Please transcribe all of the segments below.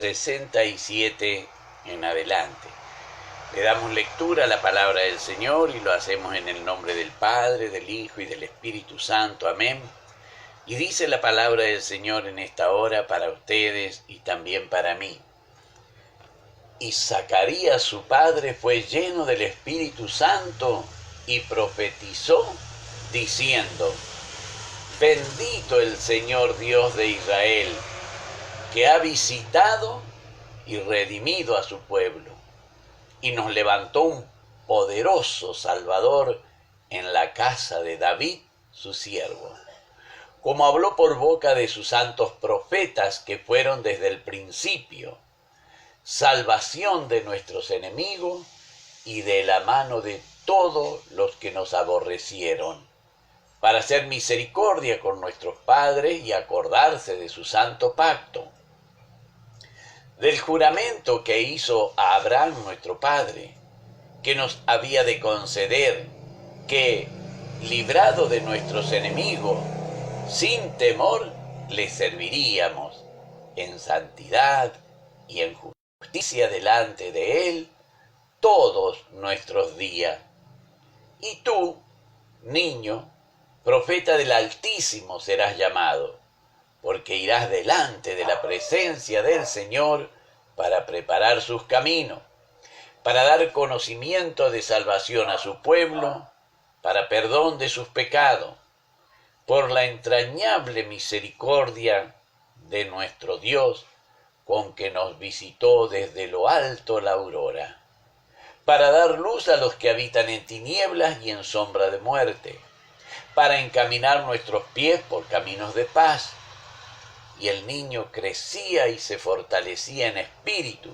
67 en adelante. Le damos lectura a la palabra del Señor y lo hacemos en el nombre del Padre, del Hijo y del Espíritu Santo. Amén. Y dice la palabra del Señor en esta hora para ustedes y también para mí. Y Zacarías su padre fue lleno del Espíritu Santo y profetizó diciendo: Bendito el Señor Dios de Israel, que ha visitado y redimido a su pueblo, y nos levantó un poderoso Salvador en la casa de David, su siervo, como habló por boca de sus santos profetas que fueron desde el principio, salvación de nuestros enemigos y de la mano de todos los que nos aborrecieron, para hacer misericordia con nuestros padres y acordarse de su santo pacto, del juramento que hizo a Abraham nuestro padre, que nos había de conceder que, librado de nuestros enemigos, sin temor le serviríamos en santidad y en justicia delante de él todos nuestros días. Y tú, niño, profeta del Altísimo serás llamado, porque irás delante de la presencia del Señor para preparar sus caminos, para dar conocimiento de salvación a su pueblo, para perdón de sus pecados, por la entrañable misericordia de nuestro Dios, con que nos visitó desde lo alto la aurora, para dar luz a los que habitan en tinieblas y en sombra de muerte, para encaminar nuestros pies por caminos de paz. Y el niño crecía y se fortalecía en espíritu,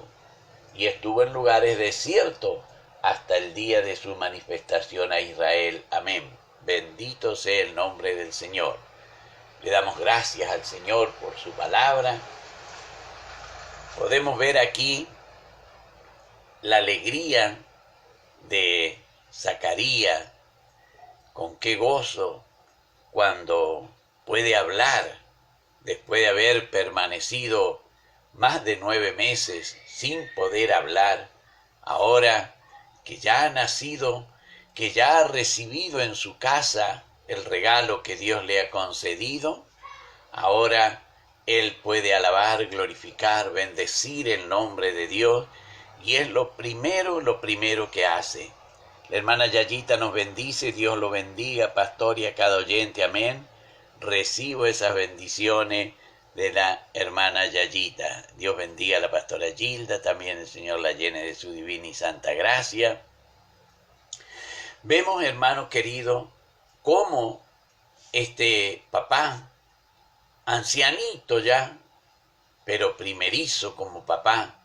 y estuvo en lugares desiertos hasta el día de su manifestación a Israel. Amén. Bendito sea el nombre del Señor. Le damos gracias al Señor por su palabra. Podemos ver aquí la alegría de Zacarías, con qué gozo cuando puede hablar después de haber permanecido más de 9 meses sin poder hablar. Ahora que ya ha nacido, que ya ha recibido en su casa el regalo que Dios le ha concedido, ahora él puede alabar, glorificar, bendecir el nombre de Dios, y es lo primero que hace. La hermana Yayita nos bendice. Dios lo bendiga, pastor, y a cada oyente. Amén. Recibo esas bendiciones de la hermana Yayita. Dios bendiga a la pastora Gilda, también el Señor la llene de su divina y santa gracia. Vemos, hermanos queridos, cómo este papá, ancianito ya, pero primerizo como papá,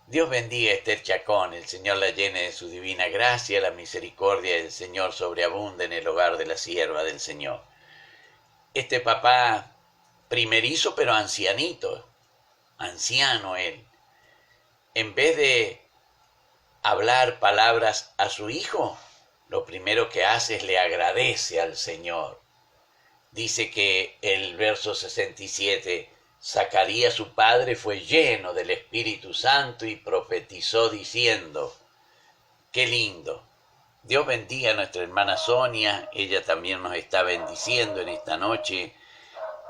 Dios bendiga a Esther Chacón, el Señor la llene de su divina gracia, la misericordia del Señor sobreabunda en el hogar de la sierva del Señor. Este papá primerizo pero ancianito, anciano él, en vez de hablar palabras a su hijo, lo primero que hace es le agradece al Señor. Dice que el verso 67, Zacarías su padre fue lleno del Espíritu Santo y profetizó diciendo: qué lindo. Dios bendiga a nuestra hermana Sonia, ella también nos está bendiciendo en esta noche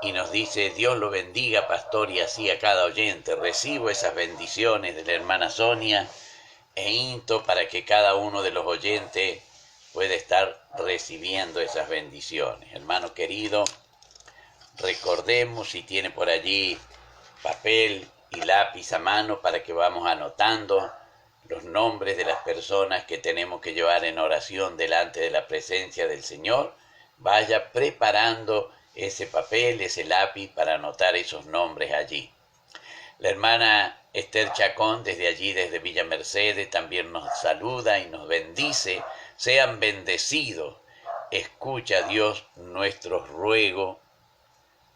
y nos dice: Dios lo bendiga, pastor, y así a cada oyente. Recibo esas bendiciones de la hermana Sonia e insto para que cada uno de los oyentes pueda estar recibiendo esas bendiciones. Hermano querido, recordemos, si tiene por allí papel y lápiz a mano, para que vamos anotando los nombres de las personas que tenemos que llevar en oración delante de la presencia del Señor. Vaya preparando ese papel, ese lápiz para anotar esos nombres allí. La hermana Esther Chacón, desde allí, desde Villa Mercedes, también nos saluda y nos bendice. Sean bendecidos. Escucha, Dios, nuestros ruegos.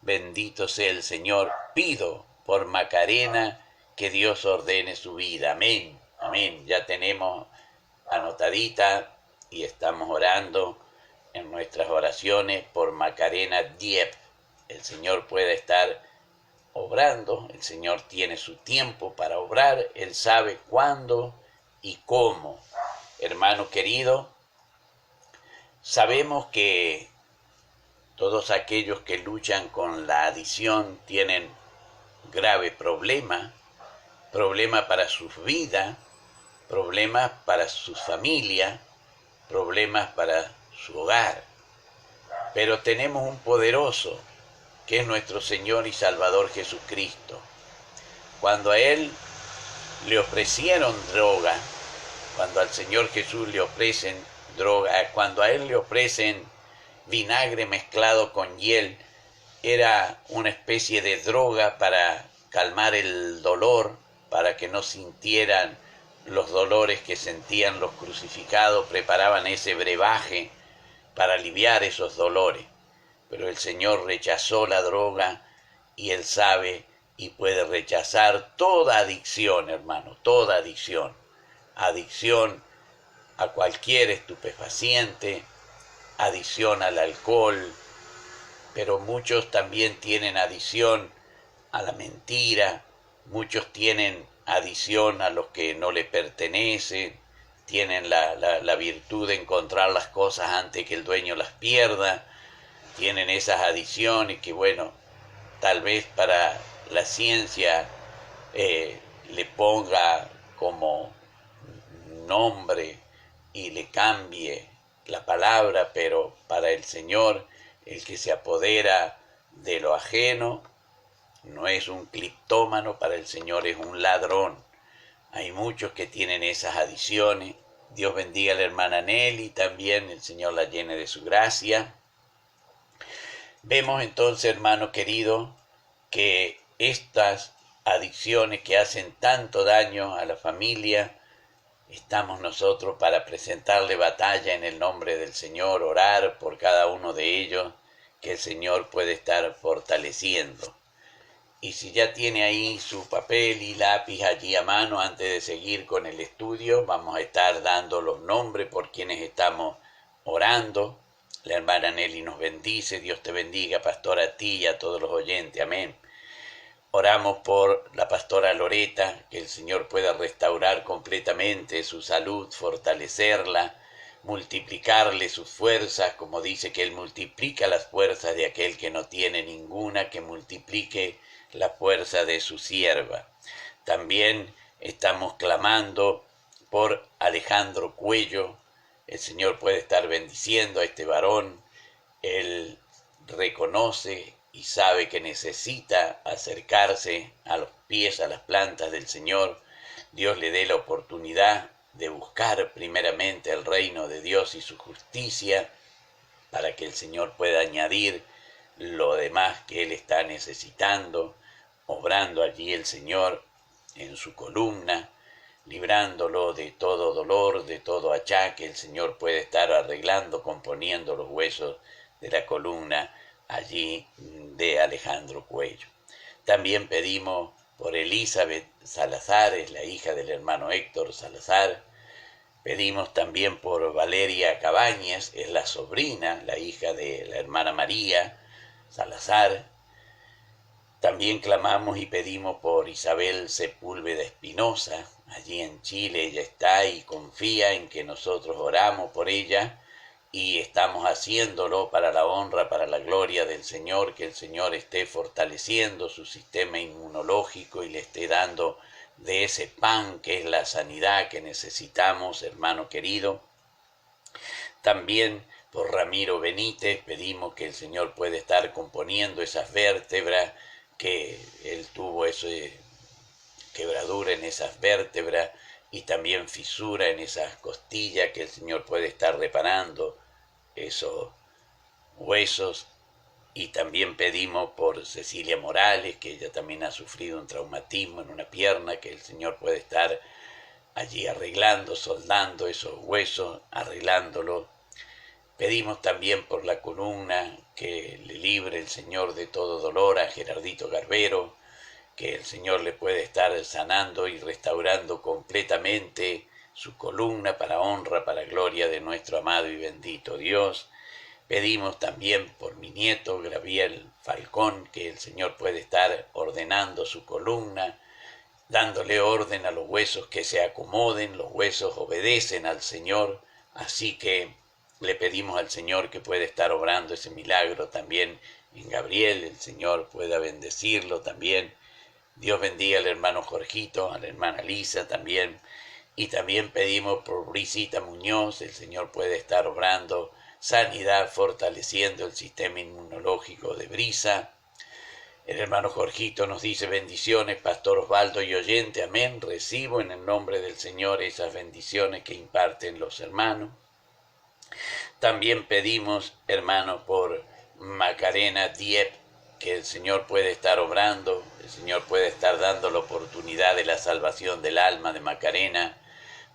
Bendito sea el Señor. Pido por Macarena que Dios ordene su vida. Amén. Amén. Ya tenemos anotadita y estamos orando en nuestras oraciones por Macarena Diep. El Señor pueda estar obrando, el Señor tiene su tiempo para obrar, Él sabe cuándo y cómo. Hermano querido, sabemos que todos aquellos que luchan con la adicción tienen grave problema para sus vidas, problemas para sus familias, problemas para su hogar. Pero tenemos un poderoso, que es nuestro Señor y Salvador Jesucristo. Cuando a Él le ofrecieron droga, cuando al Señor Jesús le ofrecen droga, cuando a Él le ofrecen vinagre mezclado con hiel, era una especie de droga para calmar el dolor, para que no sintieran los dolores que sentían los crucificados, preparaban ese brebaje para aliviar esos dolores. Pero el Señor rechazó la droga y Él sabe y puede rechazar toda adicción, hermano, toda adicción. Adicción a cualquier estupefaciente, adicción al alcohol, pero muchos también tienen adicción a la mentira, muchos tienen adicción a los que no le pertenecen, tienen la virtud de encontrar las cosas antes que el dueño las pierda, tienen esas adicciones que, bueno, tal vez para la ciencia le ponga como nombre y le cambie la palabra, pero para el Señor, el que se apodera de lo ajeno no es un cleptómano, para el Señor es un ladrón. Hay muchos que tienen esas adicciones. Dios bendiga a la hermana Nelly, también el Señor la llene de su gracia. Vemos entonces, hermano querido, que estas adicciones que hacen tanto daño a la familia, estamos nosotros para presentarle batalla en el nombre del Señor, orar por cada uno de ellos, que el Señor puede estar fortaleciendo. Y si ya tiene ahí su papel y lápiz allí a mano, antes de seguir con el estudio, vamos a estar dando los nombres por quienes estamos orando. La hermana Nelly nos bendice. Dios te bendiga, pastora, a ti y a todos los oyentes. Amén. Oramos por la pastora Loreta, que el Señor pueda restaurar completamente su salud, fortalecerla, multiplicarle sus fuerzas, como dice que Él multiplica las fuerzas de aquel que no tiene ninguna, que multiplique la fuerza de su sierva. También estamos clamando por Alejandro Cuello. El Señor puede estar bendiciendo a este varón. Él reconoce y sabe que necesita acercarse a los pies, a las plantas del Señor. Dios le dé la oportunidad de buscar primeramente el reino de Dios y su justicia, para que el Señor pueda añadir lo demás que Él está necesitando, obrando allí el Señor en su columna, librándolo de todo dolor, de todo achaque. El Señor puede estar arreglando, componiendo los huesos de la columna allí de Alejandro Cuello. También pedimos por Elizabeth Salazar, es la hija del hermano Héctor Salazar. Pedimos también por Valeria Cabañas, es la sobrina, la hija de la hermana María Salazar. También clamamos y pedimos por Isabel Sepúlveda Espinosa, allí en Chile. Ella está y confía en que nosotros oramos por ella y estamos haciéndolo para la honra, para la gloria del Señor, que el Señor esté fortaleciendo su sistema inmunológico y le esté dando de ese pan que es la sanidad que necesitamos, hermano querido. También por Ramiro Benítez pedimos que el Señor pueda estar componiendo esas vértebras, que él tuvo ese quebradura en esas vértebras y también fisura en esas costillas, que el Señor puede estar reparando esos huesos. Y también pedimos por Cecilia Morales, que ella también ha sufrido un traumatismo en una pierna, que el Señor puede estar allí arreglando, soldando esos huesos, arreglándolo. Pedimos también por la columna, que le libre el Señor de todo dolor a Gerardito Garbero, que el Señor le puede estar sanando y restaurando completamente su columna para honra, para gloria de nuestro amado y bendito Dios. Pedimos también por mi nieto Gabriel Falcón, que el Señor puede estar ordenando su columna, dándole orden a los huesos que se acomoden. Los huesos obedecen al Señor, así que le pedimos al Señor que pueda estar obrando ese milagro también en Gabriel. El Señor pueda bendecirlo también. Dios bendiga al hermano Jorgito, a la hermana Lisa también. Y también pedimos por Brisita Muñoz, el Señor puede estar obrando sanidad, fortaleciendo el sistema inmunológico de Brisa. El hermano Jorgito nos dice: bendiciones, Pastor Osvaldo y oyente, amén. Recibo en el nombre del Señor esas bendiciones que imparten los hermanos. También pedimos, hermano, por Macarena Diep, que el Señor puede estar obrando, el Señor puede estar dando la oportunidad de la salvación del alma de Macarena,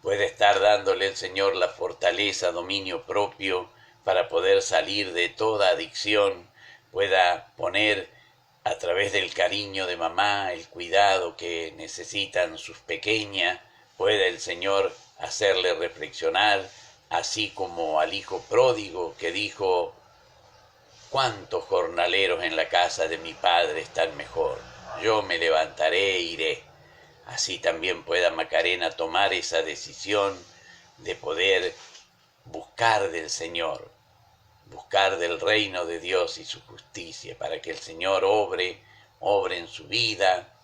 puede estar dándole el Señor la fortaleza, dominio propio, para poder salir de toda adicción, pueda poner a través del cariño de mamá, el cuidado que necesitan sus pequeñas, pueda el Señor hacerle reflexionar, así como al hijo pródigo que dijo: ¿cuántos jornaleros en la casa de mi padre están mejor? Yo me levantaré e iré. Así también pueda Macarena tomar esa decisión de poder buscar del Señor, buscar del reino de Dios y su justicia, para que el Señor obre en su vida,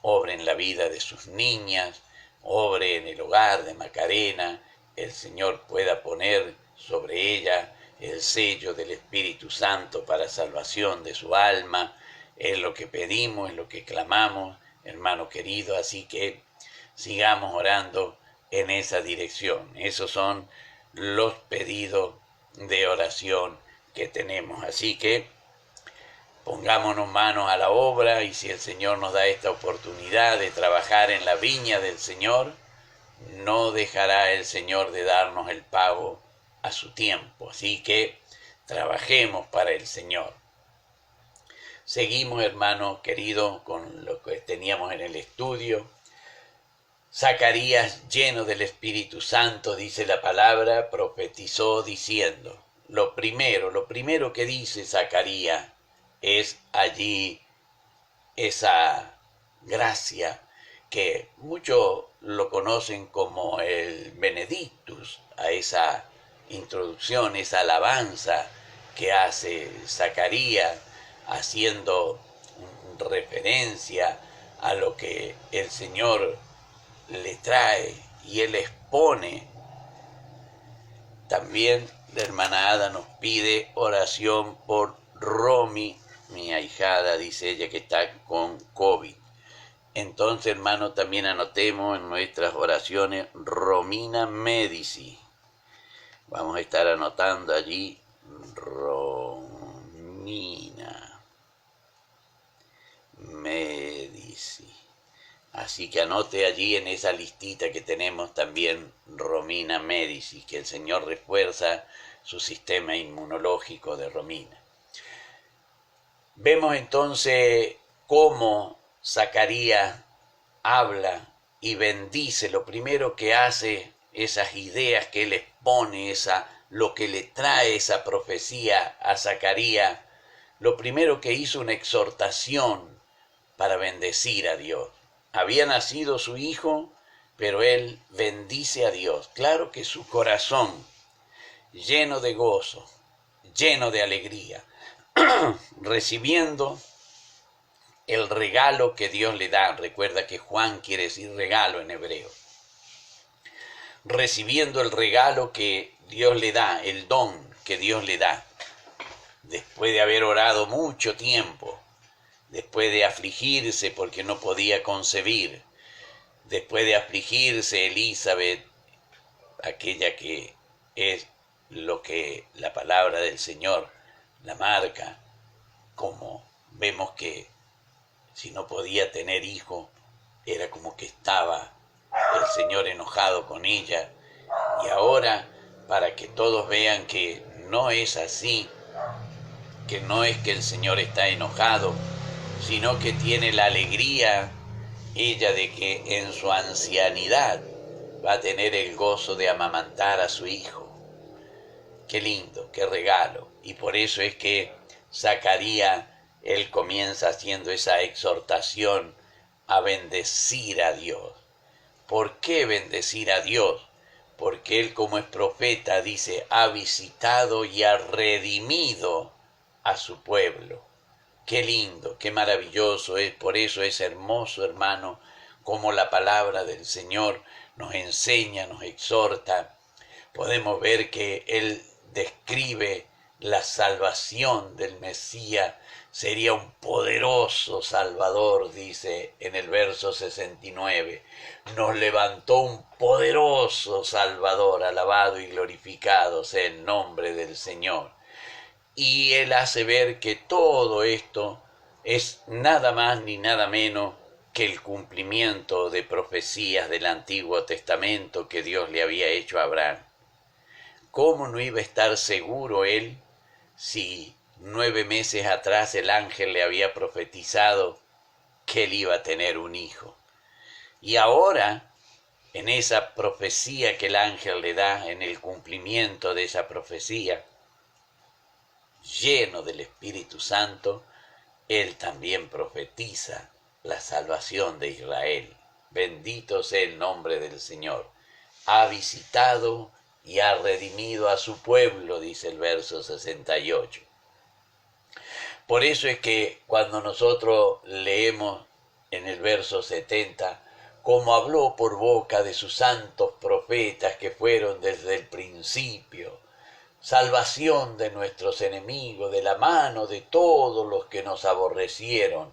obre en la vida de sus niñas, obre en el hogar de Macarena. El Señor pueda poner sobre ella el sello del Espíritu Santo para salvación de su alma. Es lo que pedimos, es lo que clamamos, hermano querido, así que sigamos orando en esa dirección. Esos son los pedidos de oración que tenemos, así que pongámonos manos a la obra, y si el Señor nos da esta oportunidad de trabajar en la viña del Señor, no dejará el Señor de darnos el pago a su tiempo, así que trabajemos para el Señor. Seguimos, hermano querido, con lo que teníamos en el estudio. Zacarías, lleno del Espíritu Santo, dice la palabra, profetizó diciendo. Lo primero que dice Zacarías es allí esa gracia que muchos lo conocen como el Benedictus, a esa introducción, esa alabanza que hace Zacarías, haciendo referencia a lo que el Señor le trae, y él expone. También la hermana Ada nos pide oración por Romy, mi ahijada, dice ella, que está con COVID. Entonces, hermano, también anotemos en nuestras oraciones Romina Medici. Vamos a estar anotando allí Romina Medici. Así que anote allí en esa listita que tenemos también Romina Medici, que el Señor refuerza su sistema inmunológico de Romina. Vemos entonces cómo Zacarías habla y bendice. Lo primero que hace, esas ideas que él expone, lo que le trae esa profecía a Zacarías, lo primero que hizo, una exhortación para bendecir a Dios. Había nacido su hijo, pero él bendice a Dios. Claro que su corazón, lleno de gozo, lleno de alegría, recibiendo el regalo que Dios le da. Recuerda que Juan quiere decir regalo en hebreo. Recibiendo el regalo que Dios le da, el don que Dios le da. Después de haber orado mucho tiempo, después de afligirse porque no podía concebir, después de afligirse Elizabeth, aquella que es lo que la palabra del Señor la marca, como vemos que si no podía tener hijo, era como que estaba el Señor enojado con ella. Y ahora, para que todos vean que no es así, que no es que el Señor está enojado, sino que tiene la alegría ella de que en su ancianidad va a tener el gozo de amamantar a su hijo. Qué lindo, qué regalo. Y por eso es que Zacarías, él comienza haciendo esa exhortación a bendecir a Dios. ¿Por qué bendecir a Dios? Porque él, como es profeta, dice, ha visitado y ha redimido a su pueblo. Qué lindo, qué maravilloso es. Por eso es hermoso, hermano, como la palabra del Señor nos enseña, nos exhorta. Podemos ver que él describe la salvación del Mesías. Sería un poderoso Salvador, dice en el verso 69. Nos levantó un poderoso Salvador, alabado y glorificado sea el nombre del Señor. Y él hace ver que todo esto es nada más ni nada menos que el cumplimiento de profecías del Antiguo Testamento que Dios le había hecho a Abraham. ¿Cómo no iba a estar seguro él si 9 meses atrás el ángel le había profetizado que él iba a tener un hijo? Y ahora, en esa profecía que el ángel le da, en el cumplimiento de esa profecía, lleno del Espíritu Santo, él también profetiza la salvación de Israel. Bendito sea el nombre del Señor. Ha visitado y ha redimido a su pueblo, dice el verso 68. Por eso es que cuando nosotros leemos en el verso 70, como habló por boca de sus santos profetas que fueron desde el principio, salvación de nuestros enemigos, de la mano de todos los que nos aborrecieron,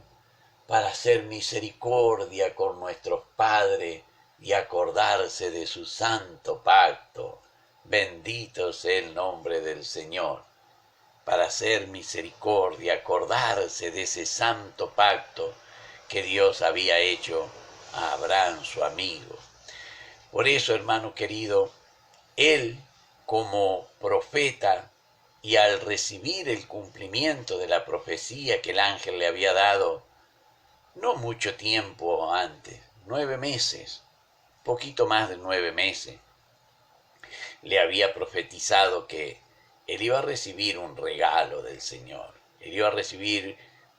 para hacer misericordia con nuestros padres y acordarse de su santo pacto. Bendito sea el nombre del Señor. Para hacer misericordia, acordarse de ese santo pacto que Dios había hecho a Abraham, su amigo. Por eso, hermano querido, él, como profeta, y al recibir el cumplimiento de la profecía que el ángel le había dado, no mucho tiempo antes, 9 meses, poquito más de 9 meses, le había profetizado que él iba a recibir un regalo del Señor. Él iba a recibir,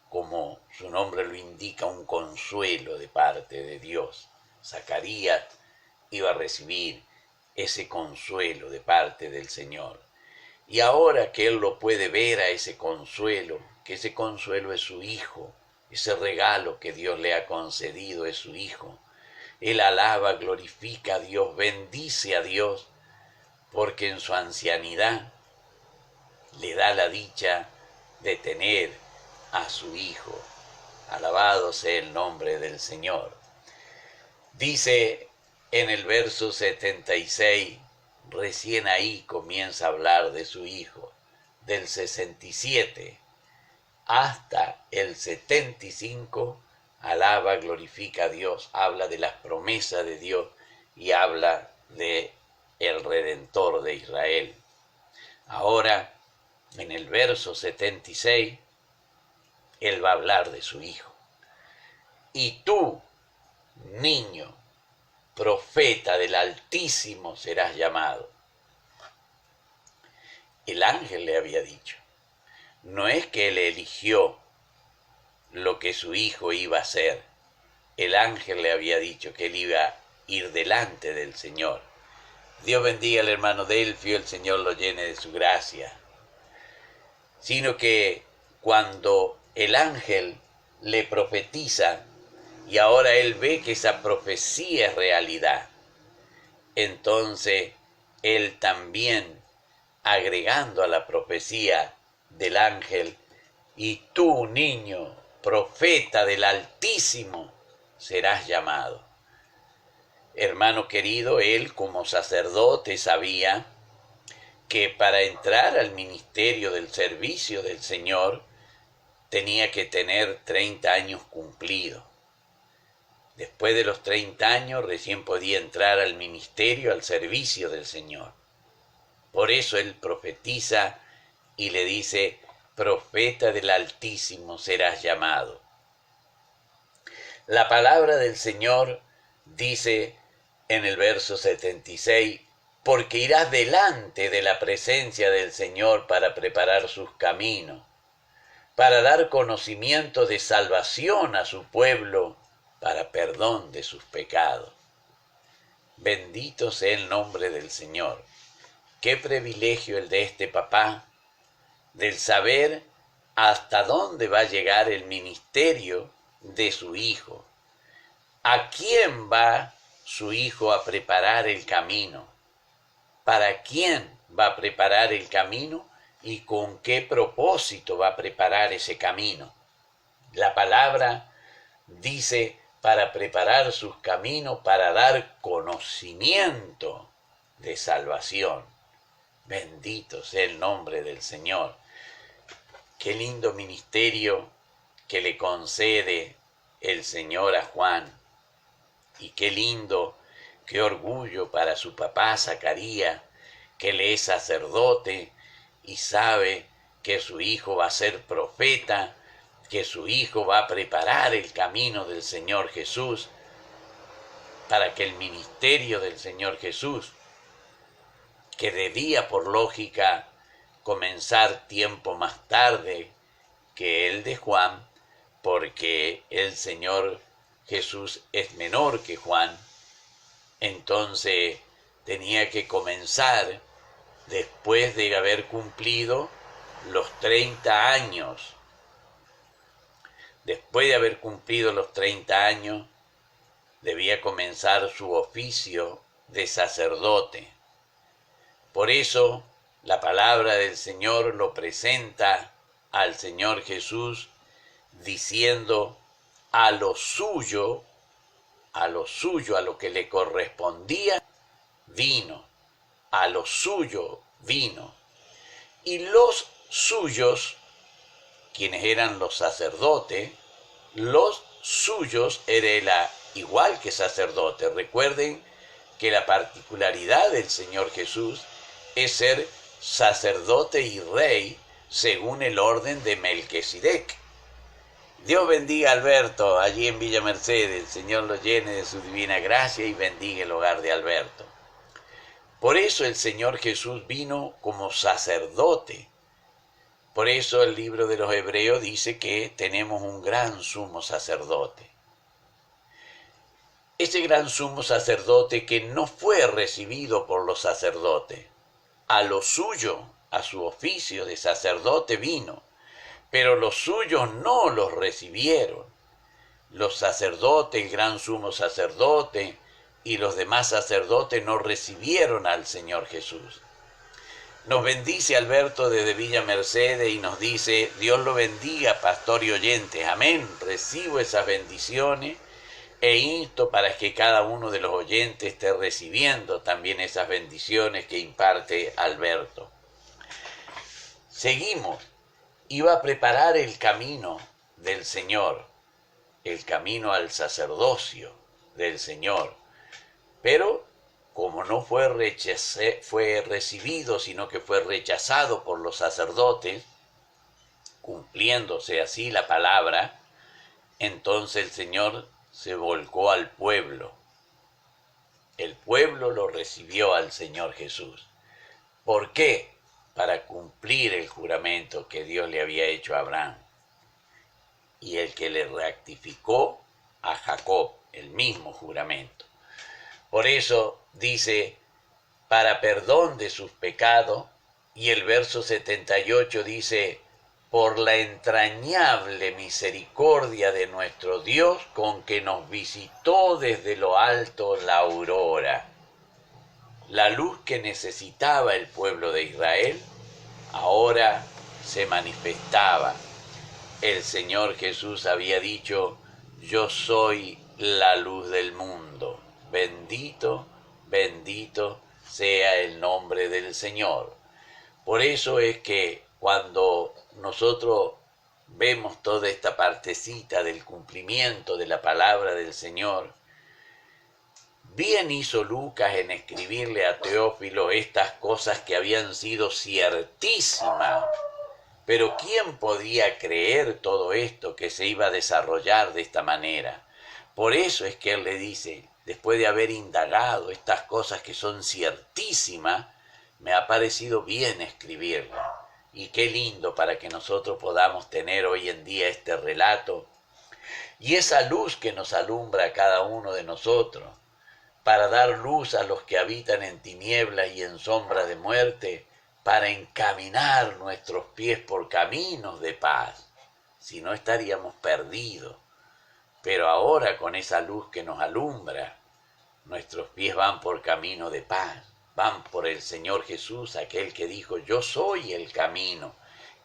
como su nombre lo indica, un consuelo de parte de Dios. Zacarías iba a recibir ese consuelo de parte del Señor. Y ahora que él lo puede ver a ese consuelo, que ese consuelo es su hijo, ese regalo que Dios le ha concedido es su hijo, él alaba, glorifica a Dios, bendice a Dios, porque en su ancianidad le da la dicha de tener a su hijo. Alabado sea el nombre del Señor. Dice en el verso 76, recién ahí comienza a hablar de su hijo, del 67 hasta el 75, alaba, glorifica a Dios, habla de las promesas de Dios y habla de el Redentor de Israel. Ahora, en el verso 76, él va a hablar de su hijo. Y tú, niño, profeta del Altísimo serás llamado. El ángel le había dicho, no es que él eligió lo que su hijo iba a hacer. El ángel le había dicho que él iba a ir delante del Señor. Dios bendiga al hermano Delfio, el Señor lo llene de su gracia. Sino que cuando el ángel le profetiza y ahora él ve que esa profecía es realidad, entonces él también, agregando a la profecía del ángel, y tú, niño, profeta del Altísimo, serás llamado. Hermano querido, él como sacerdote sabía que para entrar al ministerio del servicio del Señor tenía que tener 30 años cumplidos. Después de los 30 años recién podía entrar al ministerio, al servicio del Señor. Por eso él profetiza y le dice, profeta del Altísimo serás llamado. La palabra del Señor dice en el verso 76, porque irás delante de la presencia del Señor para preparar sus caminos, para dar conocimiento de salvación a su pueblo, para perdón de sus pecados. Bendito sea el nombre del Señor. Qué privilegio el de este papá, del saber hasta dónde va a llegar el ministerio de su hijo. ¿A quién va su hijo a preparar el camino? ¿Para quién va a preparar el camino y con qué propósito va a preparar ese camino? La palabra dice para preparar sus caminos, para dar conocimiento de salvación. Bendito sea el nombre del Señor. Qué lindo ministerio que le concede el Señor a Juan. Y qué lindo, qué orgullo para su papá Zacarías, que él es sacerdote y sabe que su hijo va a ser profeta, que su hijo va a preparar el camino del Señor Jesús, para que el ministerio del Señor Jesús, que debía por lógica comenzar tiempo más tarde que el de Juan, porque el Señor Jesús es menor que Juan, entonces tenía que comenzar después de haber cumplido los 30 años. Después de haber cumplido los 30 años, debía comenzar su oficio de sacerdote. Por eso, la palabra del Señor lo presenta al Señor Jesús diciendo a lo suyo, a lo que le correspondía, vino. A lo suyo vino. Y los suyos, quienes eran los sacerdotes, los suyos era igual que sacerdote. Recuerden que la particularidad del Señor Jesús es ser sacerdote y rey según el orden de Melquisedec. Dios bendiga a Alberto allí en Villa Mercedes. El Señor lo llene de su divina gracia y bendiga el hogar de Alberto. Por eso el Señor Jesús vino como sacerdote. Por eso el libro de los Hebreos dice que tenemos un gran sumo sacerdote. Ese gran sumo sacerdote que no fue recibido por los sacerdotes. A lo suyo, a su oficio de sacerdote vino, pero los suyos no los recibieron. Los sacerdotes, el gran sumo sacerdote y los demás sacerdotes no recibieron al Señor Jesús. Nos bendice Alberto desde Villa Mercedes y nos dice, Dios lo bendiga, pastor y oyentes. Amén. Recibo esas bendiciones e insto para que cada uno de los oyentes esté recibiendo también esas bendiciones que imparte Alberto. Seguimos. Iba a preparar el camino del Señor, el camino al sacerdocio del Señor. Pero como no fue recibido, sino que fue rechazado por los sacerdotes, cumpliéndose así la palabra, entonces el Señor se volcó al pueblo. El pueblo lo recibió al Señor Jesús. ¿Por qué? Para cumplir el juramento que Dios le había hecho a Abraham y el que le rectificó a Jacob, el mismo juramento. Por eso dice, para perdón de sus pecados, y el verso 78 dice, por la entrañable misericordia de nuestro Dios con que nos visitó desde lo alto la aurora. La luz que necesitaba el pueblo de Israel ahora se manifestaba. El Señor Jesús había dicho, yo soy la luz del mundo. Bendito, bendito sea el nombre del Señor. Por eso es que cuando nosotros vemos toda esta partecita del cumplimiento de la palabra del Señor, bien hizo Lucas en escribirle a Teófilo estas cosas que habían sido ciertísimas. Pero ¿quién podía creer todo esto que se iba a desarrollar de esta manera? Por eso es que él le dice, después de haber indagado estas cosas que son ciertísimas, me ha parecido bien escribirlas. Y qué lindo para que nosotros podamos tener hoy en día este relato y esa luz que nos alumbra a cada uno de nosotros, para dar luz a los que habitan en tinieblas y en sombras de muerte, para encaminar nuestros pies por caminos de paz. Si no, estaríamos perdidos. Pero ahora, con esa luz que nos alumbra, nuestros pies van por camino de paz, van por el Señor Jesús, aquel que dijo, yo soy el camino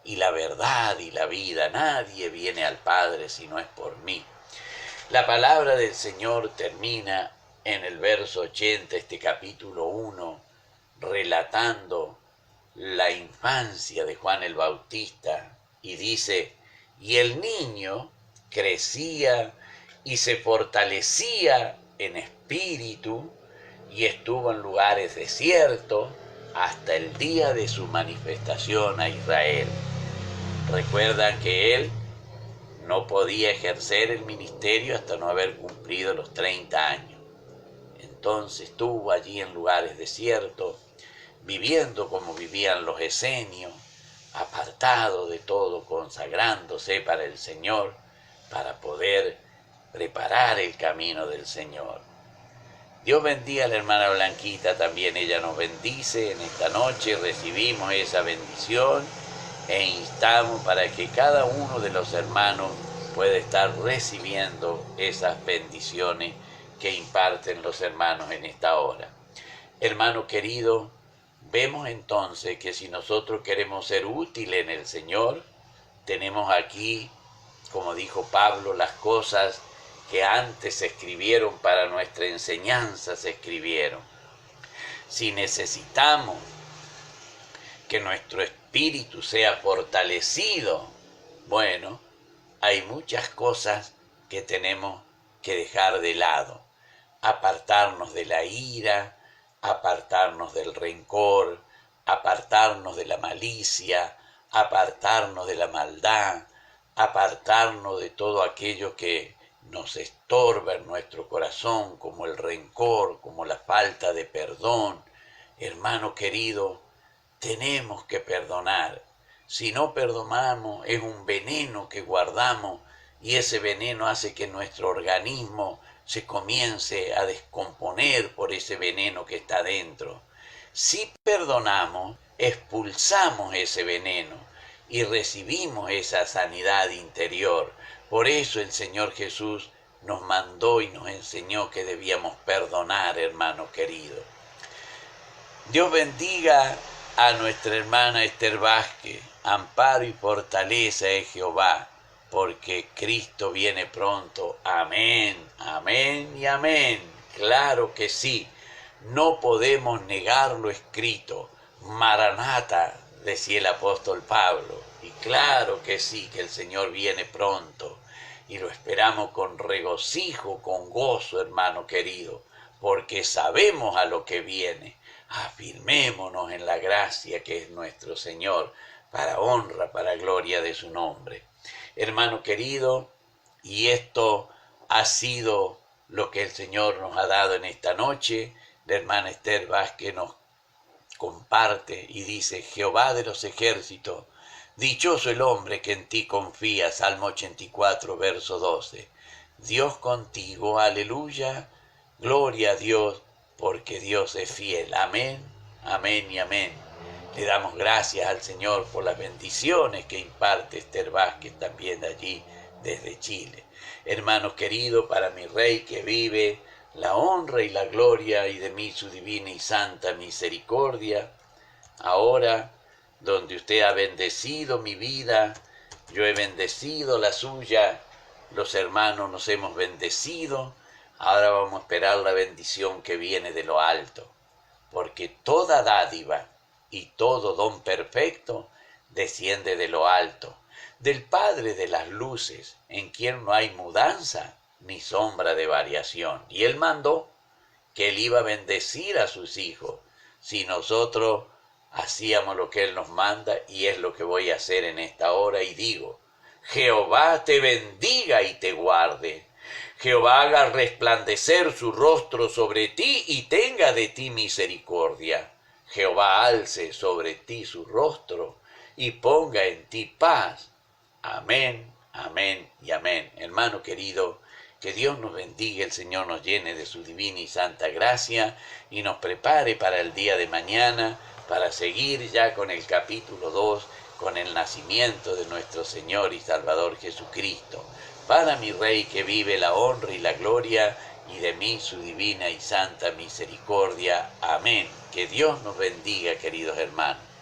y la verdad y la vida. Nadie viene al Padre si no es por mí. La palabra del Señor termina en el verso 80, este capítulo 1, relatando la infancia de Juan el Bautista, y dice, y el niño crecía y se fortalecía en espíritu y estuvo en lugares desiertos hasta el día de su manifestación a Israel. Recuerdan que él no podía ejercer el ministerio hasta no haber cumplido los 30 años. Entonces estuvo allí en lugares desiertos, viviendo como vivían los esenios, apartado de todo, consagrándose para el Señor, para poder preparar el camino del Señor. Dios bendiga a la hermana Blanquita, también ella nos bendice en esta noche, recibimos esa bendición e instamos para que cada uno de los hermanos pueda estar recibiendo esas bendiciones que imparten los hermanos en esta hora. Hermano querido, vemos entonces que si nosotros queremos ser útiles en el Señor, tenemos aquí, como dijo Pablo, las cosas que antes se escribieron para nuestra enseñanza se escribieron. Si necesitamos que nuestro espíritu sea fortalecido, bueno, hay muchas cosas que tenemos que dejar de lado. Apartarnos de la ira, apartarnos del rencor, apartarnos de la malicia, apartarnos de la maldad, apartarnos de todo aquello que nos estorba en nuestro corazón, como el rencor, como la falta de perdón. Hermano querido, tenemos que perdonar. Si no perdonamos, es un veneno que guardamos y ese veneno hace que nuestro organismo se comience a descomponer por ese veneno que está dentro. Si perdonamos, expulsamos ese veneno y recibimos esa sanidad interior. Por eso el Señor Jesús nos mandó y nos enseñó que debíamos perdonar, hermano querido. Dios bendiga a nuestra hermana Esther Vázquez. Amparo y fortaleza es Jehová, porque Cristo viene pronto. Amén, amén y amén. Claro que sí, no podemos negar lo escrito. Maranata, decía el apóstol Pablo. Y claro que sí, que el Señor viene pronto. Y lo esperamos con regocijo, con gozo, hermano querido, porque sabemos a lo que viene. Afirmémonos en la gracia que es nuestro Señor, para honra, para gloria de su nombre. Hermano querido, y esto ha sido lo que el Señor nos ha dado en esta noche. La hermana Esther Vázquez nos comparte y dice, Jehová de los ejércitos, dichoso el hombre que en ti confía, Salmo 84, verso 12. Dios contigo, aleluya, gloria a Dios, porque Dios es fiel. Amén, amén y amén. Le damos gracias al Señor por las bendiciones que imparte Esther Vázquez también de allí, desde Chile. Hermanos queridos, para mi Rey que vive, la honra y la gloria y de mí su divina y santa misericordia. Ahora, donde usted ha bendecido mi vida, yo he bendecido la suya, los hermanos nos hemos bendecido. Ahora vamos a esperar la bendición que viene de lo alto, porque toda dádiva y todo don perfecto desciende de lo alto, del Padre de las luces, en quien no hay mudanza ni sombra de variación. Y Él mandó que Él iba a bendecir a sus hijos si nosotros hacíamos lo que Él nos manda, y es lo que voy a hacer en esta hora. Y digo, Jehová te bendiga y te guarde. Jehová haga resplandecer su rostro sobre ti y tenga de ti misericordia. Jehová alce sobre ti su rostro y ponga en ti paz. Amén, amén y amén. Hermano querido, que Dios nos bendiga, el Señor nos llene de su divina y santa gracia y nos prepare para el día de mañana, para seguir ya con el capítulo 2, con el nacimiento de nuestro Señor y Salvador Jesucristo. Para mi Rey que vive la honra y la gloria, y de mí su divina y santa misericordia. Amén. Que Dios nos bendiga, queridos hermanos.